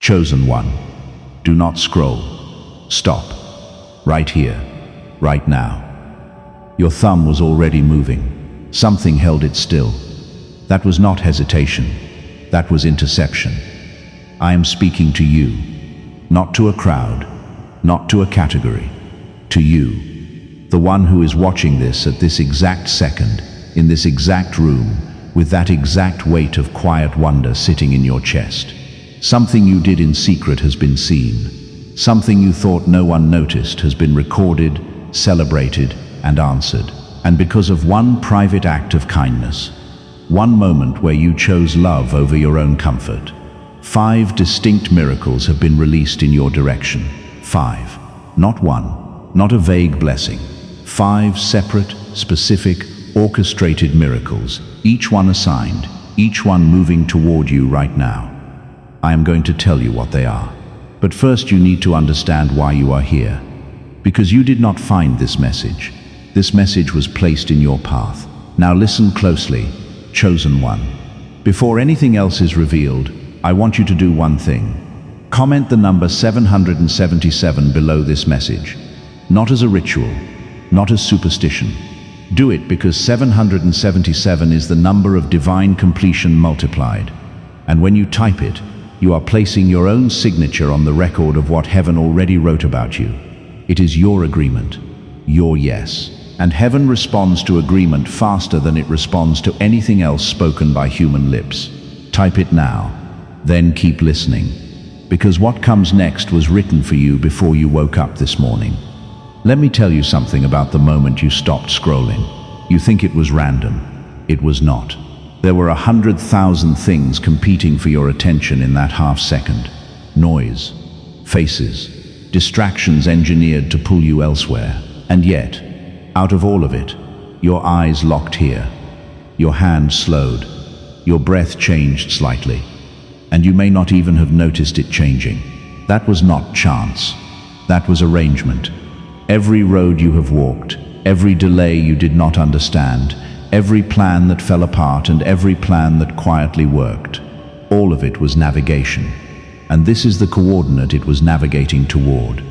Chosen one, do not scroll. Stop. Right here, right now. Your thumb was already moving. Something held it still. That was not hesitation. That was interception. I am speaking to you, not to a crowd, not to a category, to you, the one who is watching this at this exact second, in this exact room, with that exact weight of quiet wonder sitting in your chest. Something you did in secret has been seen. Something you thought no one noticed has been recorded, celebrated, and answered. And because of one private act of kindness, one moment where you chose love over your own comfort, 5 distinct miracles have been released in your direction. 5, not one, not a vague blessing. 5 separate, specific, orchestrated miracles, each one assigned, each one moving toward you right now. I am going to tell you what they are. But first you need to understand why you are here. Because you did not find this message. This message was placed in your path. Now listen closely, chosen one. Before anything else is revealed, I want you to do one thing. Comment the number 777 below this message. Not as a ritual, not as superstition. Do it because 777 is the number of divine completion multiplied. And when you type it, you are placing your own signature on the record of what heaven already wrote about you. It is your agreement, your yes. And heaven responds to agreement faster than it responds to anything else spoken by human lips. Type it now, then keep listening. Because what comes next was written for you before you woke up this morning. Let me tell you something about the moment you stopped scrolling. You think it was random. It was not. There were 100,000 things competing for your attention in that half second. Noise, faces, distractions engineered to pull you elsewhere. And yet, out of all of it, your eyes locked here. Your hand slowed. Your breath changed slightly. And you may not even have noticed it changing. That was not chance. That was arrangement. Every road you have walked, every delay you did not understand, every plan that fell apart and every plan that quietly worked, all of it was navigation. And this is the coordinate it was navigating toward.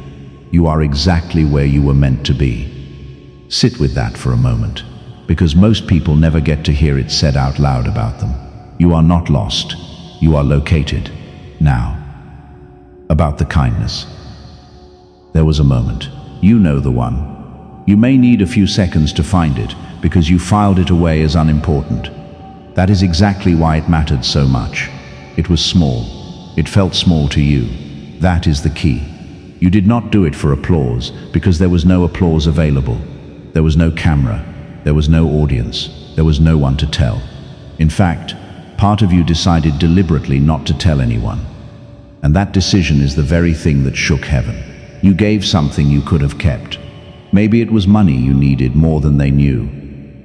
You are exactly where you were meant to be. Sit with that for a moment, because most people never get to hear it said out loud about them. You are not lost. You are located. Now, about the kindness. There was a moment. You know the one. You may need a few seconds to find it, because you filed it away as unimportant. That is exactly why it mattered so much. It was small. It felt small to you. That is the key. You did not do it for applause, because there was no applause available. There was no camera. There was no audience. There was no one to tell. In fact, part of you decided deliberately not to tell anyone. And that decision is the very thing that shook heaven. You gave something you could have kept. Maybe it was money you needed more than they knew.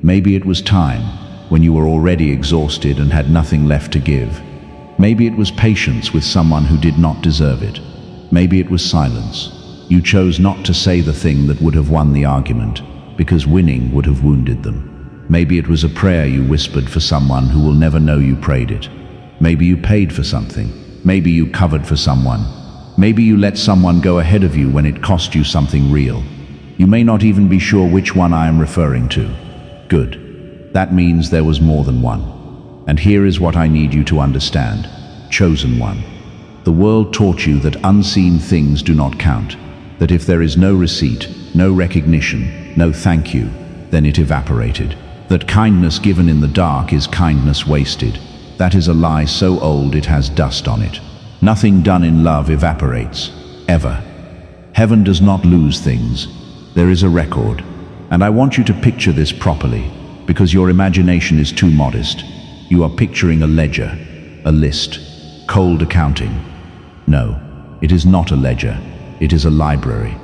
Maybe it was time, when you were already exhausted and had nothing left to give. Maybe it was patience with someone who did not deserve it. Maybe it was silence. You chose not to say the thing that would have won the argument, because winning would have wounded them. Maybe it was a prayer you whispered for someone who will never know you prayed it. Maybe you paid for something. Maybe you covered for someone. Maybe you let someone go ahead of you when it cost you something real. You may not even be sure which one I am referring to. Good. That means there was more than one. And here is what I need you to understand. Chosen one. The world taught you that unseen things do not count. That if there is no receipt, no recognition, no thank you, then it evaporated. That kindness given in the dark is kindness wasted. That is a lie so old it has dust on it. Nothing done in love evaporates, ever. Heaven does not lose things. There is a record. And I want you to picture this properly, because your imagination is too modest. You are picturing a ledger, a list, cold accounting. No, it is not a ledger. It is a library.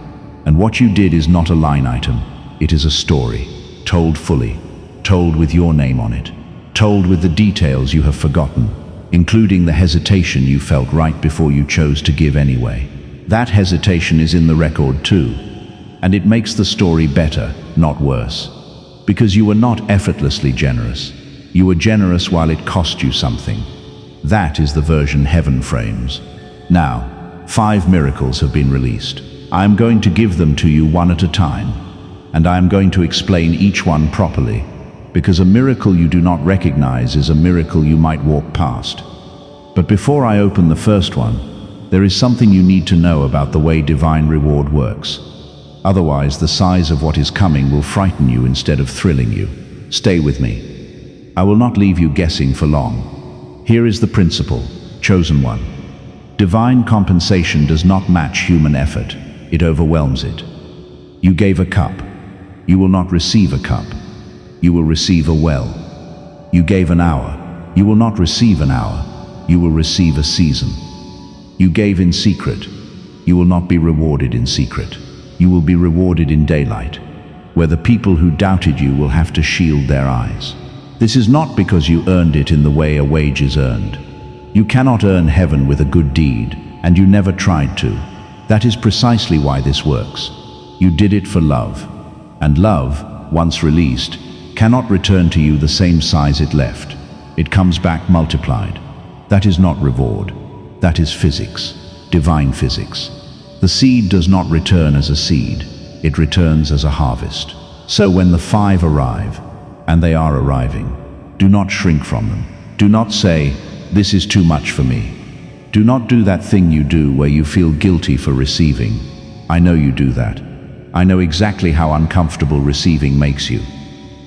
And what you did is not a line item. It is a story, told fully, told with your name on it, told with the details you have forgotten, including the hesitation you felt right before you chose to give anyway. That hesitation is in the record too, and it makes the story better, not worse. Because you were not effortlessly generous. You were generous while it cost you something. That is the version heaven frames. Now, 5 miracles have been released. I am going to give them to you one at a time, and I am going to explain each one properly, because a miracle you do not recognize is a miracle you might walk past. But before I open the first one, there is something you need to know about the way divine reward works. Otherwise, the size of what is coming will frighten you instead of thrilling you. Stay with me. I will not leave you guessing for long. Here is the principle, chosen one. Divine compensation does not match human effort. It overwhelms it. You gave a cup. You will not receive a cup. You will receive a well. You gave an hour. You will not receive an hour. You will receive a season. You gave in secret. You will not be rewarded in secret. You will be rewarded in daylight, where the people who doubted you will have to shield their eyes. This is not because you earned it in the way a wage is earned. You cannot earn heaven with a good deed, and you never tried to. That is precisely why this works. You did it for love, and love, once released, cannot return to you the same size it left. It comes back multiplied. That is not reward. That is physics, divine physics. The seed does not return as a seed. It returns as a harvest. So when the 5 arrive, and they are arriving, do not shrink from them. Do not say, "This is too much for me." Do not do that thing you do where you feel guilty for receiving. I know you do that. I know exactly how uncomfortable receiving makes you.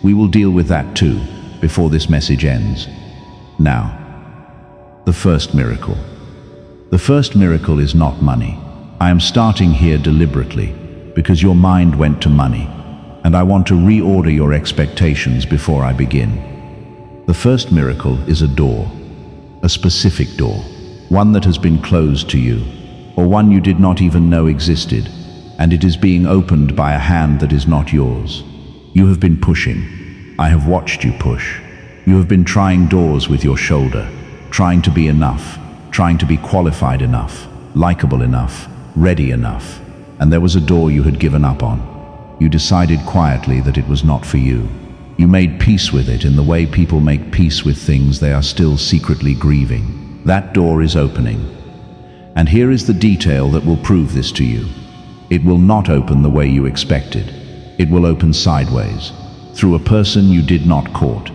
We will deal with that too, before this message ends. Now, the first miracle. The first miracle is not money. I am starting here deliberately, because your mind went to money, and I want to reorder your expectations before I begin. The first miracle is a door, a specific door, one that has been closed to you, or one you did not even know existed, and it is being opened by a hand that is not yours. You have been pushing. I have watched you push. You have been trying doors with your shoulder, trying to be enough, trying to be qualified enough, likable enough, ready enough, and there was a door you had given up on. You decided quietly that it was not for you. You made peace with it in the way people make peace with things they are still secretly grieving. That door is opening. And here is the detail that will prove this to you. It will not open the way you expected. It will open sideways, through a person you did not court,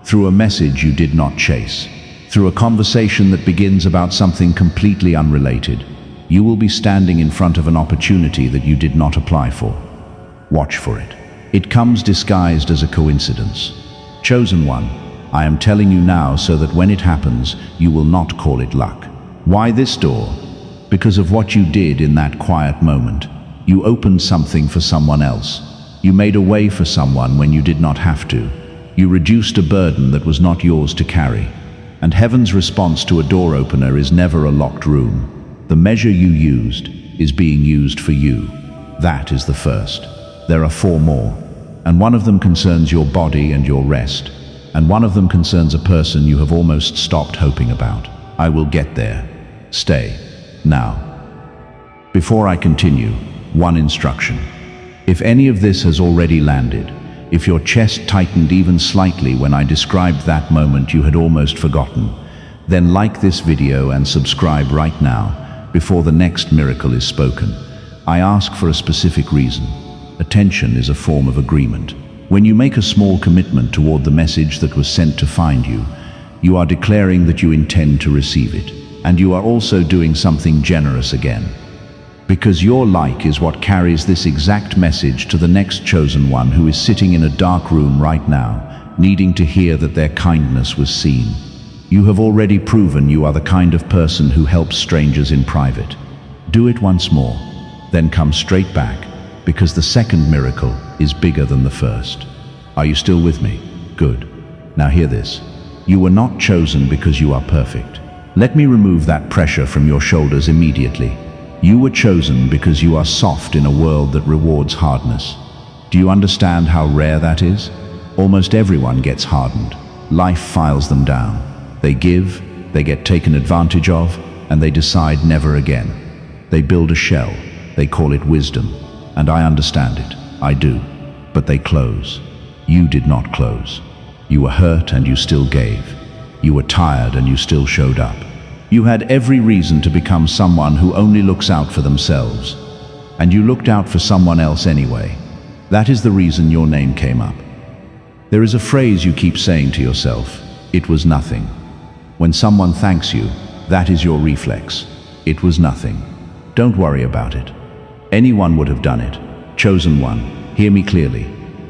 through a message you did not chase, through a conversation that begins about something completely unrelated. You will be standing in front of an opportunity that you did not apply for. Watch for it. It comes disguised as a coincidence. Chosen one, I am telling you now so that when it happens, you will not call it luck. Why this door? Because of what you did in that quiet moment. You opened something for someone else. You made a way for someone when you did not have to. You reduced a burden that was not yours to carry. And heaven's response to a door opener is never a locked room. The measure you used is being used for you. That is the first. There are 4 more, and one of them concerns your body and your rest, and one of them concerns a person you have almost stopped hoping about. I will get there. Stay. Now. Before I continue, one instruction. If any of this has already landed, if your chest tightened even slightly when I described that moment you had almost forgotten, then like this video and subscribe right now, before the next miracle is spoken. I ask for a specific reason. Attention is a form of agreement. When you make a small commitment toward the message that was sent to find you, you are declaring that you intend to receive it. And you are also doing something generous again. Because your like is what carries this exact message to the next chosen one who is sitting in a dark room right now, needing to hear that their kindness was seen. You have already proven you are the kind of person who helps strangers in private. Do it once more, then come straight back, because the second miracle is bigger than the first. Are you still with me? Good. Now hear this. You were not chosen because you are perfect. Let me remove that pressure from your shoulders immediately. You were chosen because you are soft in a world that rewards hardness. Do you understand how rare that is? Almost everyone gets hardened. Life files them down. They give, they get taken advantage of, and they decide never again. They build a shell, they call it wisdom, and I understand it, I do, but they close. You did not close. You were hurt and you still gave. You were tired and you still showed up. You had every reason to become someone who only looks out for themselves. And you looked out for someone else anyway. That is the reason your name came up. There is a phrase you keep saying to yourself: it was nothing. When someone thanks you, that is your reflex. It was nothing. Don't worry about it. Anyone would have done it. Chosen one, hear me clearly.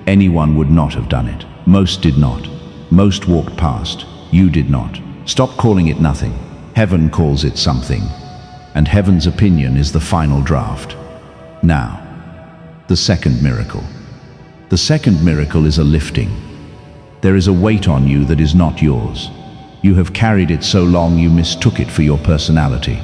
Anyone would not have done it. Most did not. Most walked past. You did not. Stop calling it nothing. Heaven calls it something. And heaven's opinion is the final draft. Now, the second miracle. The second miracle is a lifting. There is a weight on you that is not yours. You have carried it so long you mistook it for your personality.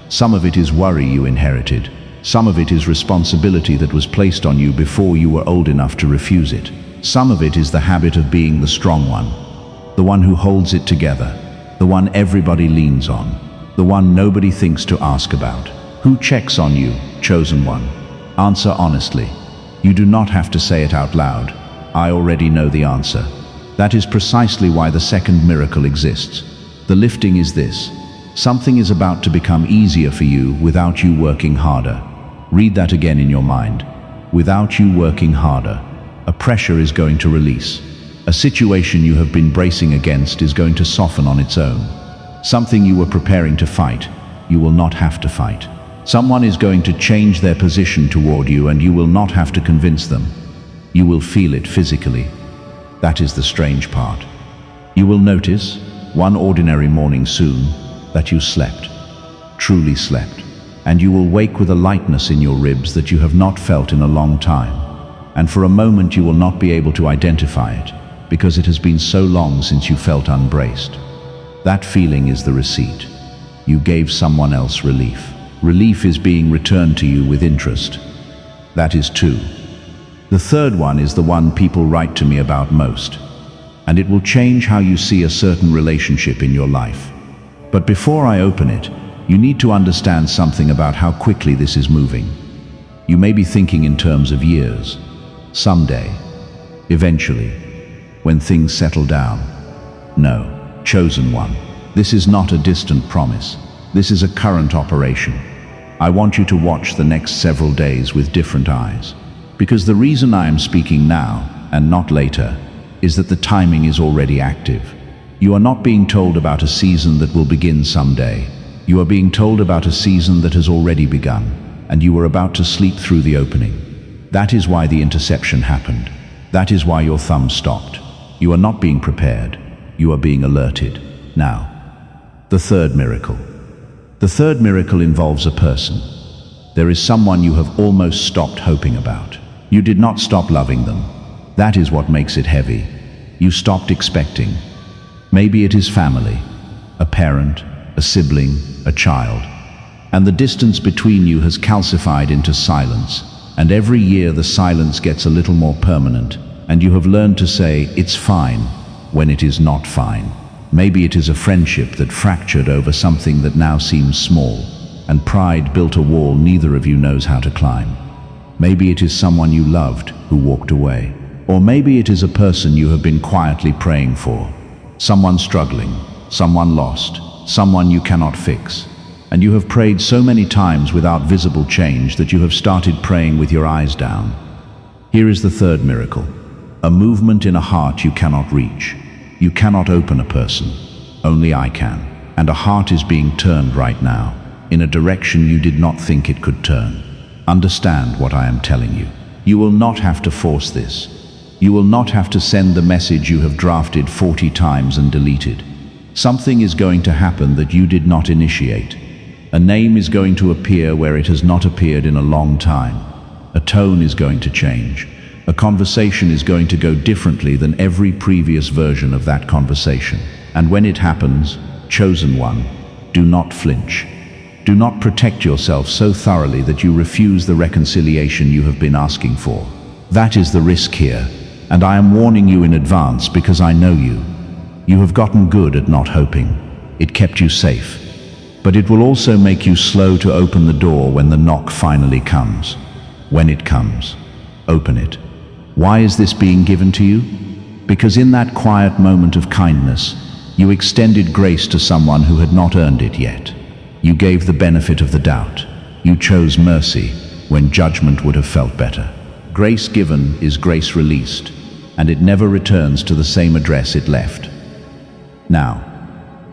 Some of it is worry you inherited. Some of it is responsibility that was placed on you before you were old enough to refuse it. Some of it is the habit of being the strong one, the one who holds it together, the one everybody leans on, the one nobody thinks to ask about. Who checks on you, chosen one? Answer honestly. You do not have to say it out loud. I already know the answer. That is precisely why the second miracle exists. The lifting is this: something is about to become easier for you without you working harder. Read that again in your mind. Without you working harder. A pressure is going to release. A situation you have been bracing against is going to soften on its own. Something you were preparing to fight, you will not have to fight. Someone is going to change their position toward you and you will not have to convince them. You will feel it physically. That is the strange part. You will notice, one ordinary morning soon, that you slept, truly slept, and you will wake with a lightness in your ribs that you have not felt in a long time. And for a moment you will not be able to identify it, because it has been so long since you felt unbraced. That feeling is the receipt. You gave someone else relief. Relief is being returned to you with interest. That is two. The third one is the one people write to me about most, and it will change how you see a certain relationship in your life. But before I open it, you need to understand something about how quickly this is moving. You may be thinking in terms of years, someday, eventually, when things settle down. No, chosen one, this is not a distant promise. This is a current operation. I want you to watch the next several days with different eyes. Because the reason I am speaking now, and not later, is that the timing is already active. You are not being told about a season that will begin someday. You are being told about a season that has already begun, and you are about to sleep through the opening. That is why the interception happened. That is why your thumb stopped. You are not being prepared. You are being alerted. Now, the third miracle. The third miracle involves a person. There is someone you have almost stopped hoping about. You did not stop loving them. That is what makes it heavy. You stopped expecting. Maybe it is family, a parent, a sibling, a child. And the distance between you has calcified into silence. And every year the silence gets a little more permanent. And you have learned to say, it's fine, when it is not fine. Maybe it is a friendship that fractured over something that now seems small, and pride built a wall neither of you knows how to climb. Maybe it is someone you loved who walked away. Or maybe it is a person you have been quietly praying for. Someone struggling, someone lost, someone you cannot fix. And you have prayed so many times without visible change that you have started praying with your eyes down. Here is the third miracle. A movement in a heart you cannot reach. You cannot open a person. Only I can. And a heart is being turned right now, in a direction you did not think it could turn. Understand what I am telling you. You will not have to force this. You will not have to send the message you have drafted 40 times and deleted. Something is going to happen that you did not initiate. A name is going to appear where it has not appeared in a long time. A tone is going to change. A conversation is going to go differently than every previous version of that conversation. And when it happens, chosen one, do not flinch. Do not protect yourself so thoroughly that you refuse the reconciliation you have been asking for. That is the risk here, and I am warning you in advance because I know you. You have gotten good at not hoping. It kept you safe. But it will also make you slow to open the door when the knock finally comes. When it comes, open it. Why is this being given to you? Because in that quiet moment of kindness, You extended grace to someone who had not earned it yet. You gave the benefit of the doubt. You chose mercy when judgment would have felt better. Grace given is grace released, and it never returns to the same address it left. Now,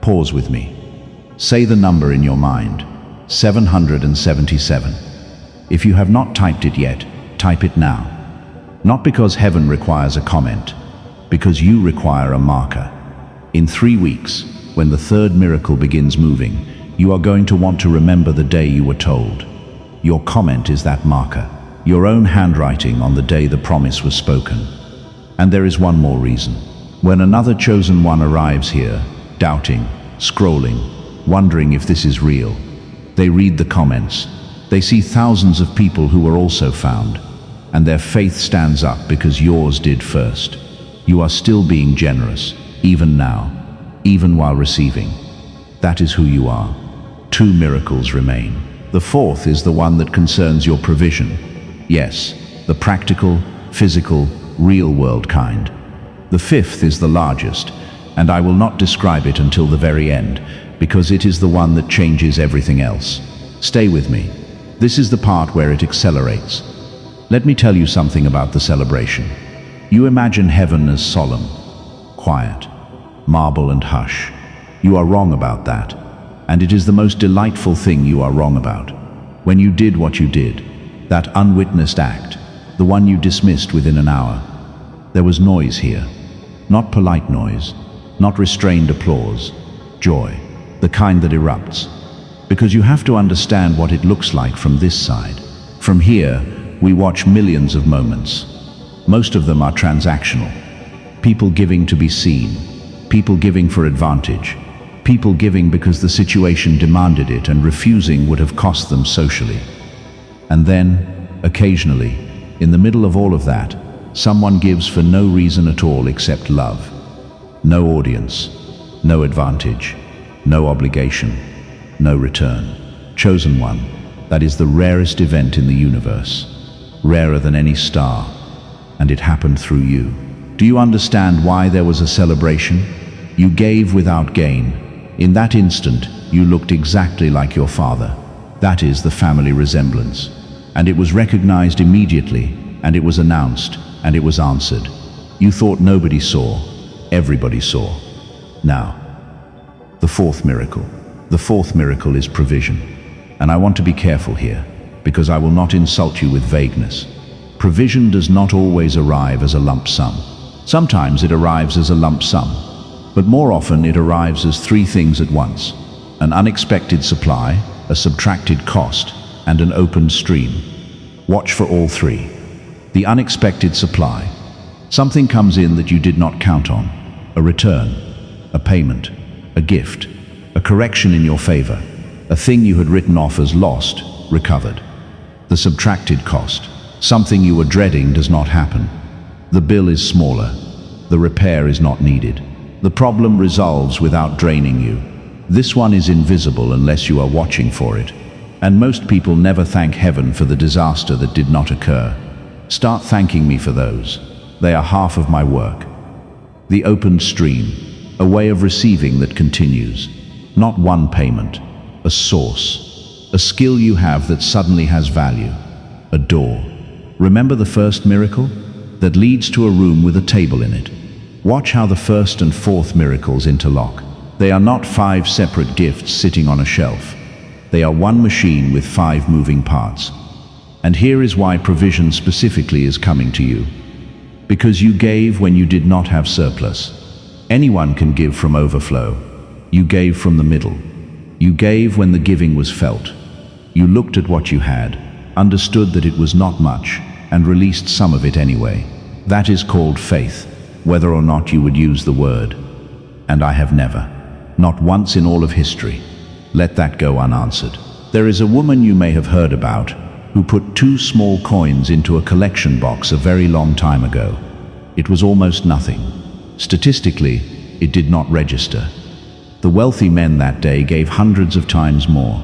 pause with me. Say the number in your mind, 777. If you have not typed it yet, type it now. Not because heaven requires a comment, because you require a marker. In 3 weeks, when the third miracle begins moving, you are going to want to remember the day you were told. Your comment is that marker, your own handwriting on the day the promise was spoken. And there is one more reason. When another chosen one arrives here, doubting, scrolling, wondering if this is real, they read the comments. They see thousands of people who were also found, and their faith stands up because yours did first. You are still being generous, even now, even while receiving. That is who you are. 2 miracles remain. The fourth is the one that concerns your provision. Yes, the practical, physical, real-world kind. The fifth is the largest, and I will not describe it until the very end, because it is the one that changes everything else. Stay with me. This is the part where it accelerates. Let me tell you something about the celebration. You imagine heaven as solemn, quiet, marble and hush. You are wrong about that, and it is the most delightful thing you are wrong about. When you did what you did, that unwitnessed act, the one you dismissed within an hour, there was noise here. Not polite noise, not restrained applause, joy, the kind that erupts. Because you have to understand what it looks like from this side. From here, we watch millions of moments. Most of them are transactional. People giving to be seen, people giving for advantage, people giving because the situation demanded it and refusing would have cost them socially. And then, occasionally, in the middle of all of that, someone gives for no reason at all except love. No audience, no advantage, no obligation, no return. Chosen one, that is the rarest event in the universe, rarer than any star, and it happened through you. Do you understand why there was a celebration? You gave without gain. In that instant, you looked exactly like your father. That is the family resemblance. And it was recognized immediately, and it was announced, and it was answered. You thought nobody saw. Everybody saw. Now, the fourth miracle. The fourth miracle is provision. And I want to be careful here, because I will not insult you with vagueness. Provision does not always arrive as a lump sum. Sometimes it arrives as a lump sum, but more often it arrives as 3 things at once: an unexpected supply, a subtracted cost, and an opened stream. Watch for all 3. The unexpected supply. Something comes in that you did not count on. A return, a payment, a gift, a correction in your favor, a thing you had written off as lost, recovered. The subtracted cost. Something you were dreading does not happen. The bill is smaller. The repair is not needed. The problem resolves without draining you. This one is invisible unless you are watching for it. And most people never thank heaven for the disaster that did not occur. Start thanking me for those. They are half of my work. The opened stream, a way of receiving that continues. Not one payment, a source. A skill you have that suddenly has value. A door. Remember the first miracle? That leads to a room with a table in it. Watch how the first and fourth miracles interlock. They are not 5 separate gifts sitting on a shelf. They are one machine with 5 moving parts. And here is why provision specifically is coming to you. Because you gave when you did not have surplus. Anyone can give from overflow. You gave from the middle. You gave when the giving was felt. You looked at what you had, understood that it was not much, and released some of it anyway. That is called faith, whether or not you would use the word. And I have never, not once in all of history, let that go unanswered. There is a woman you may have heard about who put 2 small coins into a collection box a very long time ago. It was almost nothing. Statistically, it did not register. The wealthy men that day gave hundreds of times more.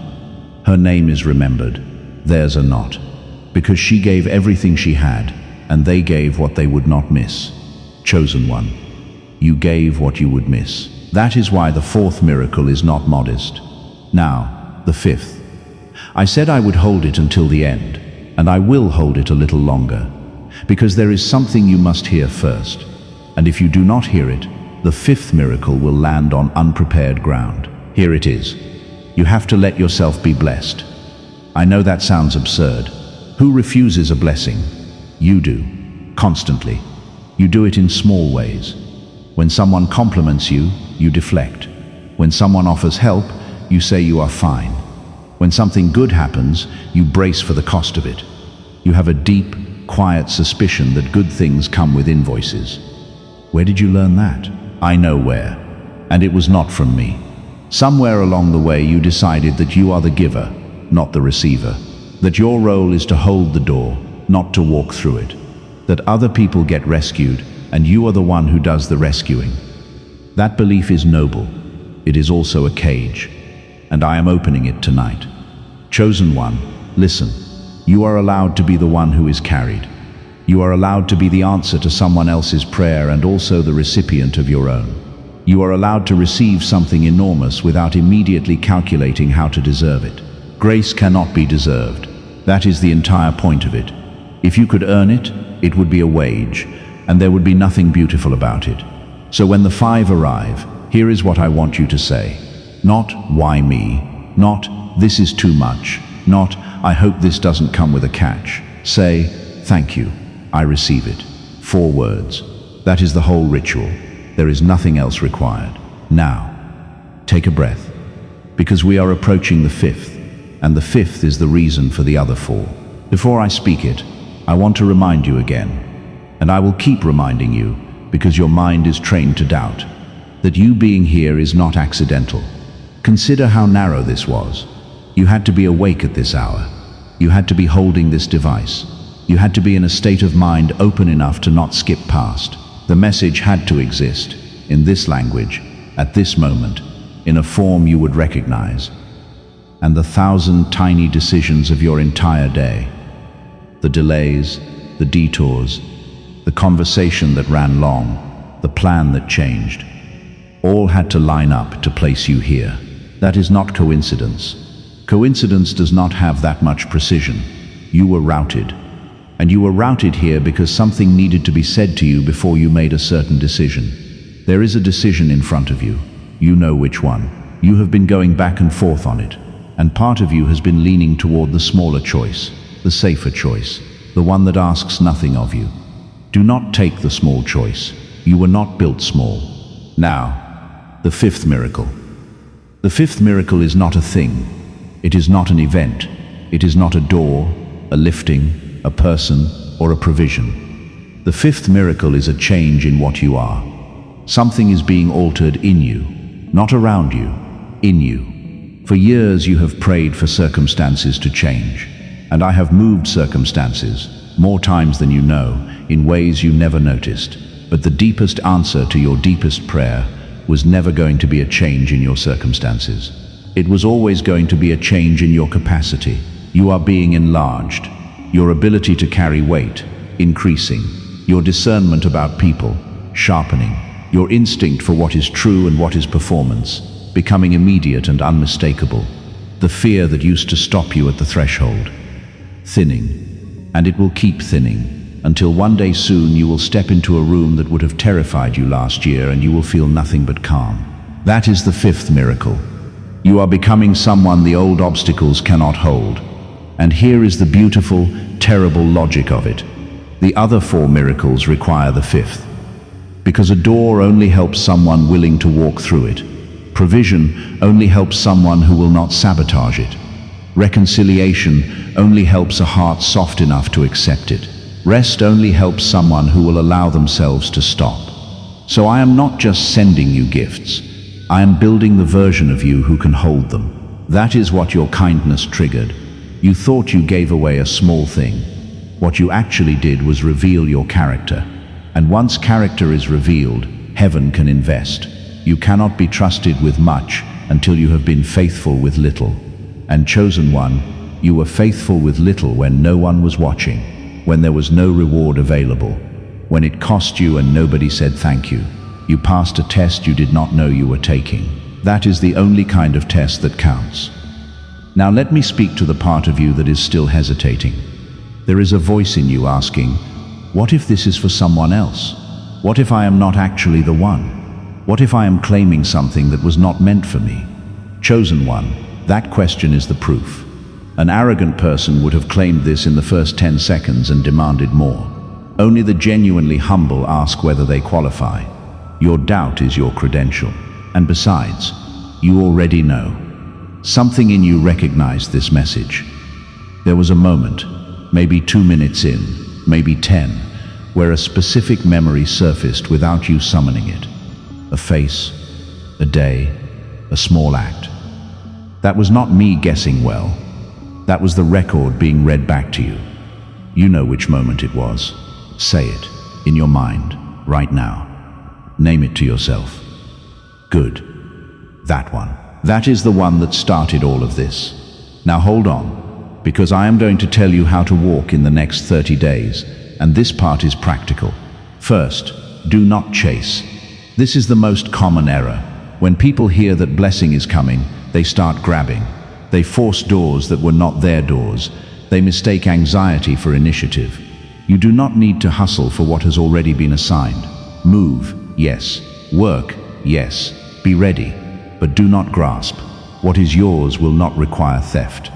Her name is remembered. Theirs are not. Because she gave everything she had, and they gave what they would not miss. Chosen one, you gave what you would miss. That is why the fourth miracle is not modest. Now, the fifth. I said I would hold it until the end, and I will hold it a little longer, because there is something you must hear first, and if you do not hear it, the fifth miracle will land on unprepared ground. Here it is. You have to let yourself be blessed. I know that sounds absurd. Who refuses a blessing? You do, constantly. You do it in small ways. When someone compliments you, you deflect. When someone offers help, you say you are fine. When something good happens, you brace for the cost of it. You have a deep, quiet suspicion that good things come with invoices. Where did you learn that? I know where, and it was not from me. Somewhere along the way you decided that you are the giver, not the receiver. That your role is to hold the door, not to walk through it. That other people get rescued, and you are the one who does the rescuing. That belief is noble. It is also a cage, and I am opening it tonight. Chosen one, listen. You are allowed to be the one who is carried. You are allowed to be the answer to someone else's prayer and also the recipient of your own. You are allowed to receive something enormous without immediately calculating how to deserve it. Grace cannot be deserved. That is the entire point of it. If you could earn it, it would be a wage, and there would be nothing beautiful about it. So when the 5 arrive, here is what I want you to say. Not, why me? Not, this is too much. Not, I hope this doesn't come with a catch. Say, thank you, I receive it. 4 words. That is the whole ritual. There is nothing else required. Now, take a breath, because we are approaching the 5th, and the 5th is the reason for the other 4. Before I speak it, I want to remind you again, and I will keep reminding you, because your mind is trained to doubt, that you being here is not accidental. Consider how narrow this was. You had to be awake at this hour. You had to be holding this device. You had to be in a state of mind open enough to not skip past. The message had to exist, in this language, at this moment, in a form you would recognize. And the 1,000 tiny decisions of your entire day, the delays, the detours, the conversation that ran long, the plan that changed, all had to line up to place you here. That is not coincidence. Coincidence does not have that much precision. You were routed. And you were routed here because something needed to be said to you before you made a certain decision. There is a decision in front of you. You know which one. You have been going back and forth on it. And part of you has been leaning toward the smaller choice, the safer choice, the one that asks nothing of you. Do not take the small choice. You were not built small. Now, the 5th miracle. The 5th miracle is not a thing. It is not an event. It is not a door, a lifting, a person, or a provision. The 5th miracle is a change in what you are. Something is being altered in you, not around you, in you. For years you have prayed for circumstances to change, and I have moved circumstances, more times than you know, in ways you never noticed. But the deepest answer to your deepest prayer was never going to be a change in your circumstances. It was always going to be a change in your capacity. You are being enlarged. Your ability to carry weight, increasing. Your discernment about people, sharpening. Your instinct for what is true and what is performance, becoming immediate and unmistakable. The fear that used to stop you at the threshold, thinning. And it will keep thinning, until one day soon you will step into a room that would have terrified you last year and you will feel nothing but calm. That is the 5th miracle. You are becoming someone the old obstacles cannot hold. And here is the beautiful, terrible logic of it. The other 4 miracles require the 5th. Because a door only helps someone willing to walk through it. Provision only helps someone who will not sabotage it. Reconciliation only helps a heart soft enough to accept it. Rest only helps someone who will allow themselves to stop. So I am not just sending you gifts. I am building the version of you who can hold them. That is what your kindness triggered. You thought you gave away a small thing. What you actually did was reveal your character. And once character is revealed, heaven can invest. You cannot be trusted with much until you have been faithful with little. And chosen one, you were faithful with little when no one was watching, when there was no reward available, when it cost you and nobody said thank you. You passed a test you did not know you were taking. That is the only kind of test that counts. Now let me speak to the part of you that is still hesitating. There is a voice in you asking, what if this is for someone else? What if I am not actually the one? What if I am claiming something that was not meant for me? Chosen one, that question is the proof. An arrogant person would have claimed this in the first 10 seconds and demanded more. Only the genuinely humble ask whether they qualify. Your doubt is your credential. And besides, you already know. Something in you recognized this message. There was a moment, maybe 2 minutes in, maybe 10, where a specific memory surfaced without you summoning it. A face, a day, a small act. That was not me guessing well. That was the record being read back to you. You know which moment it was. Say it, in your mind, right now. Name it to yourself. Good. That one. That is the one that started all of this. Now hold on, because I am going to tell you how to walk in the next 30 days, and this part is practical. First, do not chase. This is the most common error. When people hear that blessing is coming, they start grabbing. They force doors that were not their doors. They mistake anxiety for initiative. You do not need to hustle for what has already been assigned. Move, yes. Work, yes. Be ready, but do not grasp. What is yours will not require theft.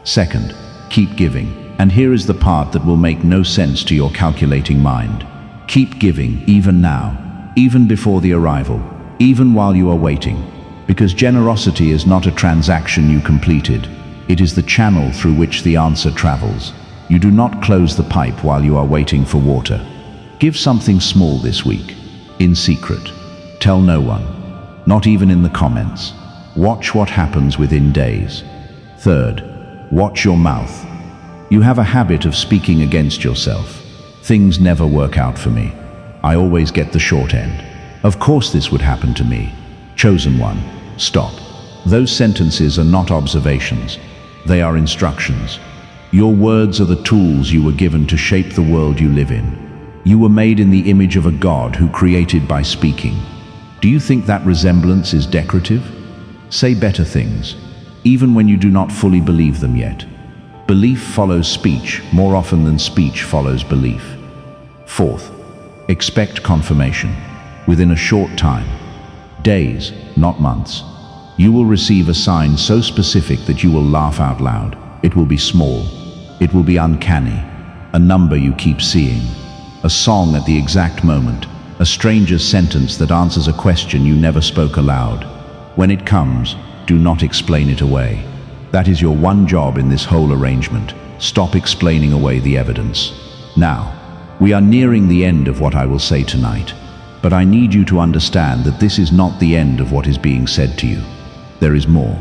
Second, keep giving. And here is the part that will make no sense to your calculating mind. Keep giving, even now, even before the arrival, even while you are waiting. Because generosity is not a transaction you completed. It is the channel through which the answer travels. You do not close the pipe while you are waiting for water. Give something small this week, in secret. Tell no one, not even in the comments. Watch what happens within days. Third, watch your mouth. You have a habit of speaking against yourself. Things never work out for me. I always get the short end. Of course this would happen to me. Chosen one, stop. Those sentences are not observations. They are instructions. Your words are the tools you were given to shape the world you live in. You were made in the image of a God who created by speaking. Do you think that resemblance is decorative? Say better things, even when you do not fully believe them yet. Belief follows speech more often than speech follows belief. Fourth, expect confirmation. Within a short time, days, not months, you will receive a sign so specific that you will laugh out loud. It will be small. It will be uncanny. A number you keep seeing. A song at the exact moment. A stranger's sentence that answers a question you never spoke aloud. When it comes, do not explain it away. That is your one job in this whole arrangement. Stop explaining away the evidence. Now, we are nearing the end of what I will say tonight, but I need you to understand that this is not the end of what is being said to you. There is more.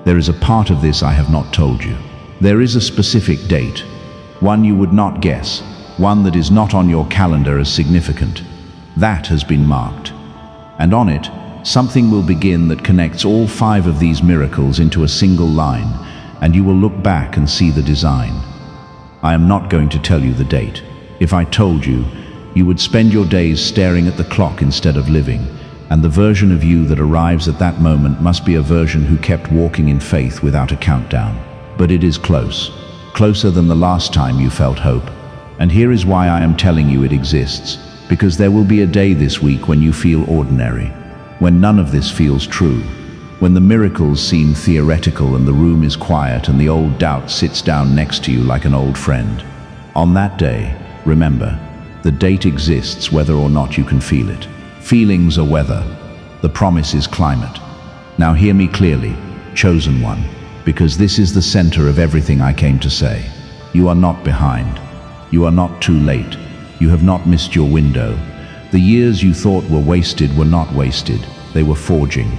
There is a part of this I have not told you. There is a specific date, one you would not guess, one that is not on your calendar as significant. That has been marked. And on it, something will begin that connects all 5 of these miracles into a single line, and you will look back and see the design. I am not going to tell you the date. If I told you, you would spend your days staring at the clock instead of living, and the version of you that arrives at that moment must be a version who kept walking in faith without a countdown. But it is close, closer than the last time you felt hope. And here is why I am telling you it exists, because there will be a day this week when you feel ordinary, when none of this feels true, when the miracles seem theoretical and the room is quiet and the old doubt sits down next to you like an old friend. On that day, remember, the date exists whether or not you can feel it. Feelings are weather. The promise is climate. Now hear me clearly, chosen one, because this is the center of everything I came to say. You are not behind. You are not too late. You have not missed your window. The years you thought were wasted were not wasted. They were forging.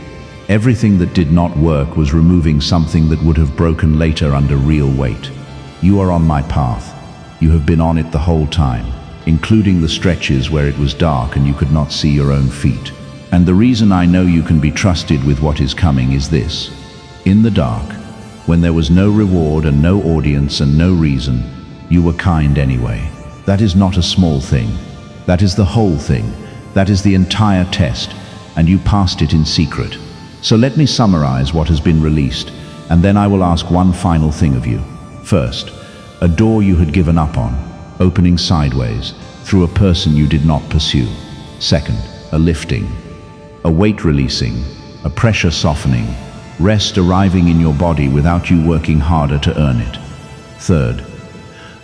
Everything that did not work was removing something that would have broken later under real weight. You are on my path. You have been on it the whole time, including the stretches where it was dark and you could not see your own feet. And the reason I know you can be trusted with what is coming is this. In the dark, when there was no reward and no audience and no reason, you were kind anyway. That is not a small thing. That is the whole thing. That is the entire test. and you passed it in secret. So let me summarize what has been released, and then I will ask one final thing of you. First, a door you had given up on, opening sideways, through a person you did not pursue. Second, a lifting, a weight releasing, a pressure softening, rest arriving in your body without you working harder to earn it. Third,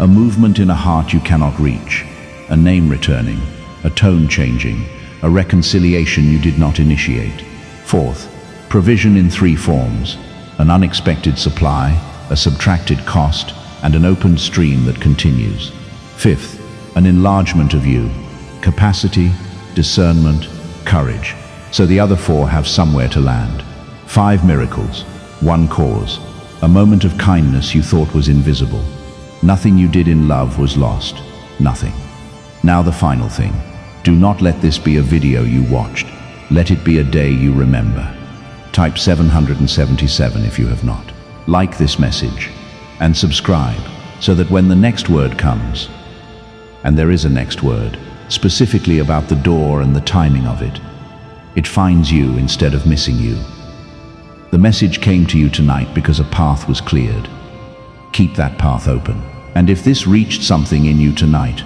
a movement in a heart you cannot reach, a name returning, a tone changing, a reconciliation you did not initiate. Fourth, provision in three forms, an unexpected supply, a subtracted cost, and an open stream that continues. Fifth, an enlargement of you, capacity, discernment, courage, so the other four have somewhere to land. 5 miracles, one cause, a moment of kindness you thought was invisible. Nothing you did in love was lost, nothing. Now the final thing, do not let this be a video you watched, let it be a day you remember. Type 777 if you have not. Like this message, and subscribe, so that when the next word comes, and there is a next word, specifically about the door and the timing of it, it finds you instead of missing you. The message came to you tonight because a path was cleared. Keep that path open. And if this reached something in you tonight,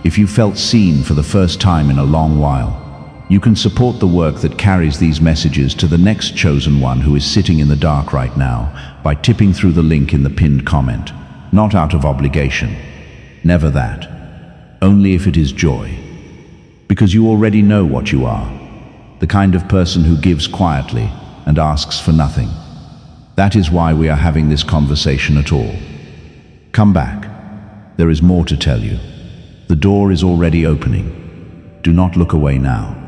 if you felt seen for the first time in a long while, you can support the work that carries these messages to the next chosen one who is sitting in the dark right now by tipping through the link in the pinned comment. Not out of obligation. Never that. Only if it is joy. Because you already know what you are. The kind of person who gives quietly and asks for nothing. That is why we are having this conversation at all. Come back. There is more to tell you. The door is already opening. Do not look away now.